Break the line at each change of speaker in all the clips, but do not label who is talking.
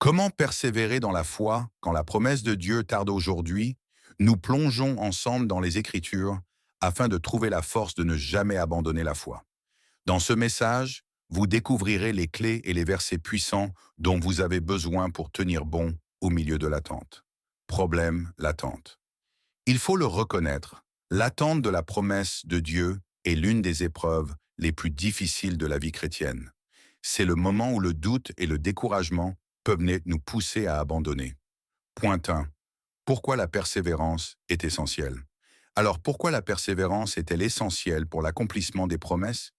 Comment persévérer dans la foi quand la promesse de Dieu tarde aujourd'hui? Nous plongeons ensemble dans les Écritures afin de trouver la force de ne jamais abandonner la foi. Dans ce message, vous découvrirez les clés et les versets puissants dont vous avez besoin pour tenir bon au milieu de l'attente. Problème, l'attente. Il faut le reconnaître, l'attente de la promesse de Dieu est l'une des épreuves les plus difficiles de la vie chrétienne. C'est le moment où le doute et le découragement peuvent nous pousser à abandonner. Point 1. Pourquoi la persévérance est essentielle? Alors pourquoi la persévérance est-elle essentielle pour l'accomplissement des promesses?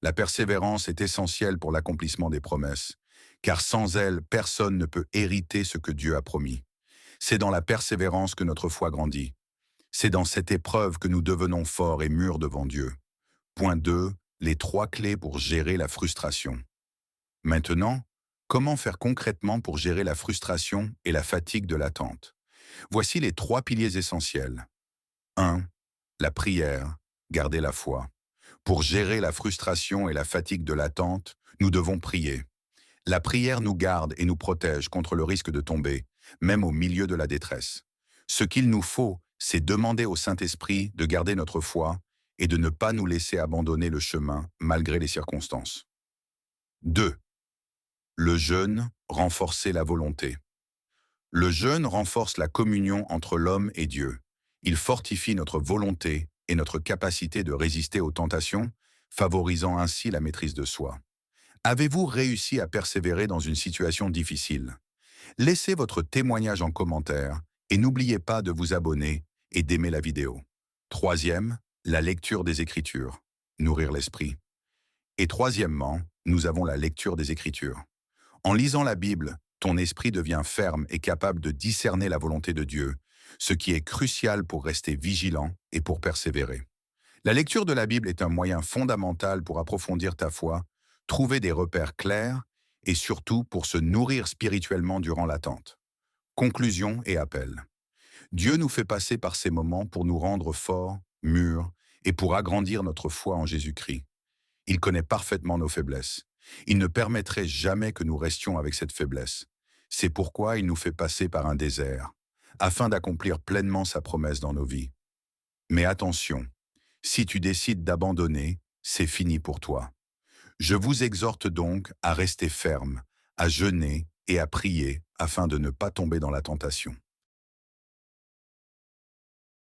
La persévérance est essentielle pour l'accomplissement des promesses, car sans elle, personne ne peut hériter ce que Dieu a promis. C'est dans la persévérance que notre foi grandit. C'est dans cette épreuve que nous devenons forts et mûrs devant Dieu. Point 2. Les trois clés pour gérer la frustration. Maintenant, comment faire concrètement pour gérer la frustration et la fatigue de l'attente? Voici les trois piliers essentiels. 1. La prière, garder la foi. Pour gérer la frustration et la fatigue de l'attente, nous devons prier. La prière nous garde et nous protège contre le risque de tomber, même au milieu de la détresse. Ce qu'il nous faut, c'est demander au Saint-Esprit de garder notre foi et de ne pas nous laisser abandonner le chemin malgré les circonstances. 2. Le jeûne, renforcer la volonté. Le jeûne renforce la communion entre l'homme et Dieu. Il fortifie notre volonté et notre capacité de résister aux tentations, favorisant ainsi la maîtrise de soi. Avez-vous réussi à persévérer dans une situation difficile? Laissez votre témoignage en commentaire et n'oubliez pas de vous abonner et d'aimer la vidéo. Troisième, la lecture des Écritures, nourrir l'esprit. Et troisièmement, nous avons la lecture des Écritures. En lisant la Bible, ton esprit devient ferme et capable de discerner la volonté de Dieu, ce qui est crucial pour rester vigilant et pour persévérer. La lecture de la Bible est un moyen fondamental pour approfondir ta foi, trouver des repères clairs et surtout pour se nourrir spirituellement durant l'attente. Conclusion et appel. Dieu nous fait passer par ces moments pour nous rendre forts, mûrs et pour agrandir notre foi en Jésus-Christ. Il connaît parfaitement nos faiblesses. Il ne permettrait jamais que nous restions avec cette faiblesse. C'est pourquoi il nous fait passer par un désert, afin d'accomplir pleinement sa promesse dans nos vies. Mais attention, si tu décides d'abandonner, c'est fini pour toi. Je vous exhorte donc à rester ferme, à jeûner et à prier afin de ne pas tomber dans la tentation.